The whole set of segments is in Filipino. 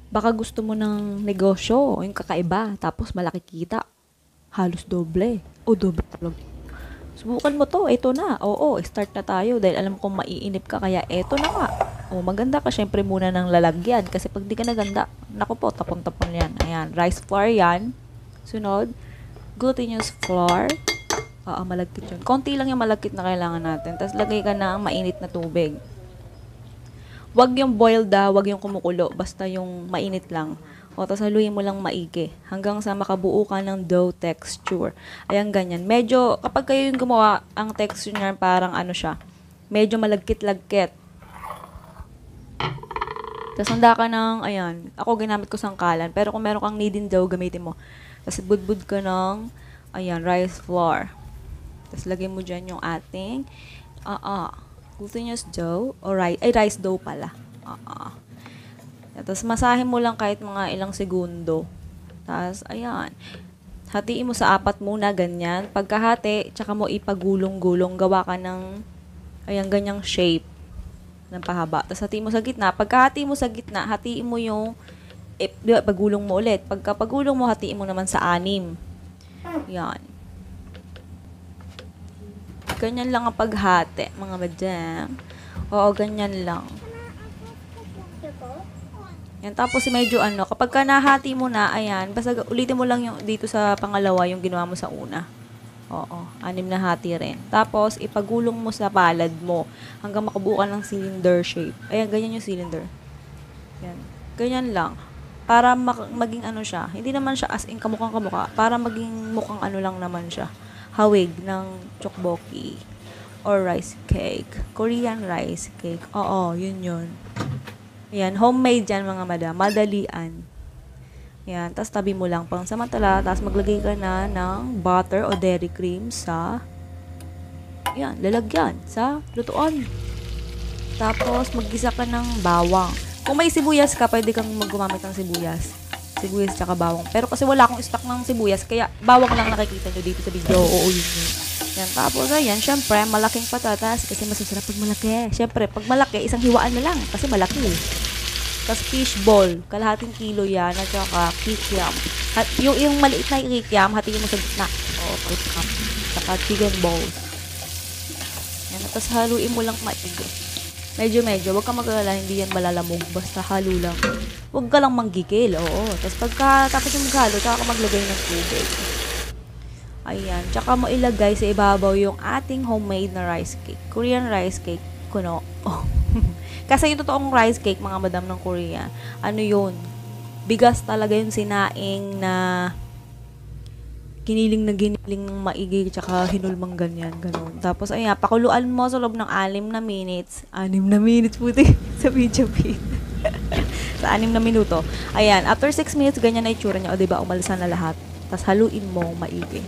Baka gusto mo ng negosyo, yung kakaiba, tapos malaki kita. Halos doble. O doble talaga. Subukan mo to, eto na. Oo, start na tayo dahil alam kong maiinip ka kaya eto na nga. O maganda ka syempre muna ng lalagyan kasi pag di ka naganda, naku po, tapon-tapon yan. Ayan, rice flour yan. Sunod, glutinous flour. Oo, malagkit yun. Konti lang yung malagkit na kailangan natin. Tapos lagay ka ng mainit na tubig. Wag yung boiled wag yung kumukulo. Basta yung mainit lang. O, tapos haluin mo lang maigi. Hanggang sa makabuo ka ng dough texture. Ayan, ganyan. Medyo, kapag kayo yung gumawa, ang texture niya parang ano siya. Medyo malagkit-lagkit. Tapos handa ka ng, ayan. Ako ginamit ko sangkalan. Pero kung meron kang kneading dough, gamitin mo. Tapos budbud ka ng, ayan, rice flour. Tapos lagay mo dyan yung ating, glutinous dough, o rice dough pala. Tapos masahe mo lang kahit mga ilang segundo. Tapos, ayan. Hatiin mo sa apat muna, ganyan. Pagkahati, tsaka mo ipagulong-gulong, gawa ka ng, ayan, ganyang shape ng pahaba. Tapos hatiin mo sa gitna. Pagkahati mo sa gitna, hatiin mo yung, pagulong mo ulit. Pagkapagulong mo, hatiin mo naman sa anim. Yan. Ganyan lang ang paghati, mga madam. Oo, ganyan lang. Yan, tapos medyo ano, kapag ka nahati mo na, ayan, basta ulitin mo lang yung dito sa pangalawa yung ginawa mo sa una. Oo, anim na hati rin. Tapos, ipagulong mo sa palad mo hanggang makabuo ka ng cylinder shape. Ayan, ganyan yung cylinder. Yan. Ganyan lang. Para maging ano siya. Hindi naman siya as in kamukhang kamukha. Para maging mukhang ano lang naman siya. Hawig ng tteokbokki or rice cake. Korean rice cake. Oo, yun yun. Yan, homemade yan mga madam. Madalian. Yan, tapos tabi mo lang pang samantala. Tapos maglagay ka na ng butter o dairy cream sa, yan, lalagyan sa lutuan. Tapos maggisa ka ng bawang. Kung may sibuyas ka, pwede kang gumamit ng sibuyas. Sibuyas tsaka bawang. Pero kasi wala akong stock ng sibuyas, kaya bawang lang nakikita nyo dito sa video. Oo, yun yun. Yan, tapos ayan, syempre, malaking patatas kasi masasarap pag malaki. Syempre, pag malaki, isang hiwaan na lang kasi malaki. Tapos fish ball, kalahating kilo yan, at saka kikiam. Yung maliit na kikiam, hatiin mo sa gitna. Oo, kikiam. Saka chicken balls. Yan, tapos haluin mo lang maigi. Medyo, wag kang mag-alala, hindi yan malalamog, basta halo lang. Wag ka lang manggigil, oo. Tapos tapos yung maghalo, tsaka ka maglagay ng tubig. Ayan, tsaka mo ilagay sa ibabaw yung ating homemade na rice cake. Korean rice cake, kuno. Oh. Kasi yung totoong rice cake, mga madam ng Korea, ano yun? Bigas talaga yung sinaing na giniling ng maigi, tsaka hinulmang ganyan, ganun. Tapos, ayan, pakuluan mo sa loob ng 6 na minutes. 6 na minutes, puti, sa video feed. Sa 6 na minuto. Ayan, after 6 minutes, ganyan na itsura niya. O, diba, umalsa na lahat. Tapos, haluin mo, maigi.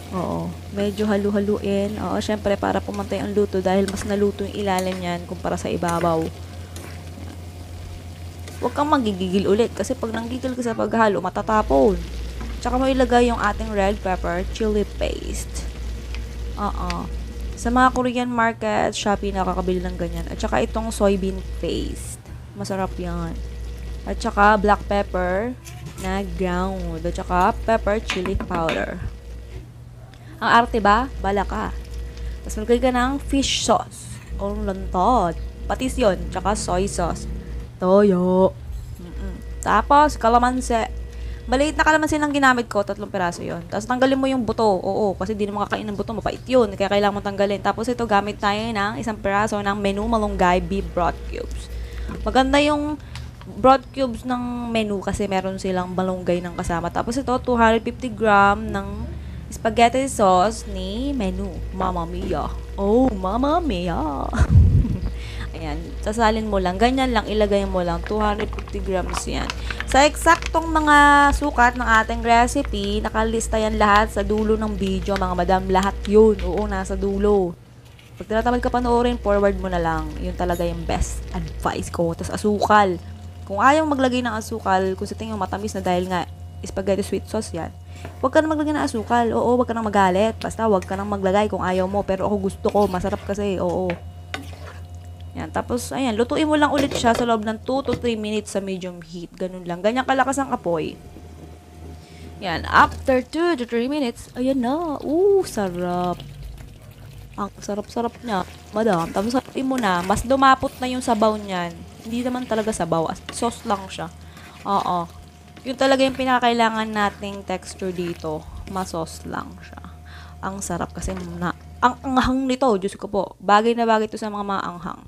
Oo, medyo halu-haluin. Oo, syempre para pumantay ang luto dahil mas naluto yung ilalim niyan kumpara sa ibabaw. Huwag kang magigigil ulit kasi pag nanggigil ka sa paghalo, matatapon. Tsaka mo ilagay yung ating red pepper chili paste. Oo. Sa mga Korean market, Shopee nakakabili ng ganyan. At tsaka itong soybean paste. Masarap yan. At tsaka black pepper na ground. At tsaka pepper chili powder. Ang arte ba? Bala ka. Tapos maglagay ka ng fish sauce. O lantod. Patis yun. Tsaka soy sauce. Toyo. Tapos, kalamansi. Maliit na kalamansi lang ginamit ko. 3 piraso yun. Tapos tanggalin mo yung buto. Oo, kasi di na makakain ng buto. Mapait yun. Kaya kailangan mo tanggalin. Tapos ito, gamit tayo ng 1 piraso ng menu malunggay beef broth cubes. Maganda yung broth cubes ng menu kasi meron silang malunggay ng kasama. Tapos ito, 250 gram ng spaghetti sauce ni menu. Mamma mia. Oh, mamma mia. Ayan. Sasalin mo lang. Ganyan lang. Ilagay mo lang. 250 grams yan. Sa eksaktong mga sukat ng ating recipe, nakalista yan lahat sa dulo ng video, mga madam. Lahat yun. Oo, nasa dulo. Pag tinatamad ka panoorin, forward mo na lang. Yun talaga yung best advice ko. Tapos asukal. Kung ayaw maglagay ng asukal, kung sa tingin mo matamis na dahil nga spaghetti sweet sauce yan, huwag ka na maglagay ng asukal. Oo, huwag ka na magalit. Basta huwag ka na maglagay kung ayaw mo. Pero ako gusto ko. Masarap kasi. Oo. Yan. Tapos, ayan, lutuin mo lang ulit siya sa loob ng 2 to 3 minutes sa medium heat. Ganun lang. Ganyan kalakas ang apoy. Yan. After 2 to 3 minutes, ayan na. Sarap. Ang sarap-sarap niya, madam. Tapos, haluin mo na. Mas lumapot na yung sabaw niyan. Hindi naman talaga sabaw. Sauce lang siya. Oo. Yun talaga yung pinakailangan nating texture dito. Masos lang siya. Ang sarap kasi ang anghang nito, Diyos ko po. Bagay na bagay ito sa mga maanghang.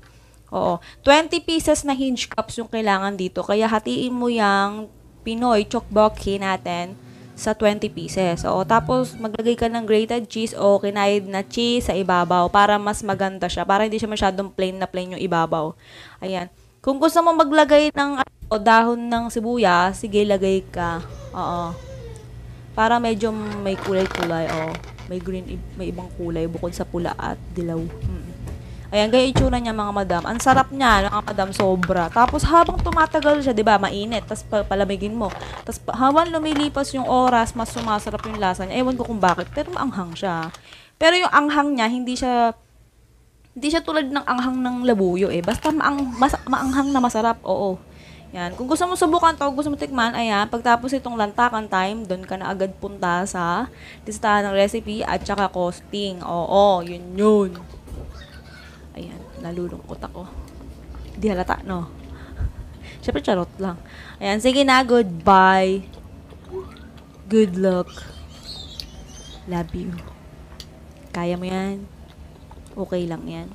Oo. 20 pieces na hinge cups yung kailangan dito. Kaya hatiin mo yung Pinoy tteokbokki natin sa 20 pieces. Oo. Tapos maglagay ka ng grated cheese o kinayod na cheese sa ibabaw para mas maganda siya. Para hindi siya masyadong plain na plain yung ibabaw. Ayan. Kung gusto mo maglagay ng dahon ng sibuyas, sige, lagay ka. Oo. Para medyo may kulay-kulay. May green, may ibang kulay bukod sa pula at dilaw. Ayan, gaya itsura niya mga madam. Ang sarap niya, mga madam, sobra. Tapos habang tumatagal siya, 'di ba, mainit, tapos palamigin mo. Tapos habang lumilipas yung oras, mas sumasarap yung lasa niya. Ewan ko kung bakit, pero maanghang siya. Pero yung anghang niya, hindi siya tulad ng anghang ng labuyo Basta maanghang na masarap. Oo. Yan. Kung gusto mo subukan to, gusto mo tikman, ayan, pagtapos itong lantakan time, doon ka na agad punta sa listahan ng recipe at saka costing. Oo, yun. Ayan, nalulungkot ako. Di halata, no? Siyempre, charot lang. Ayan, sige na, goodbye. Good luck. Love you. Kaya mo yan. Okay lang yan.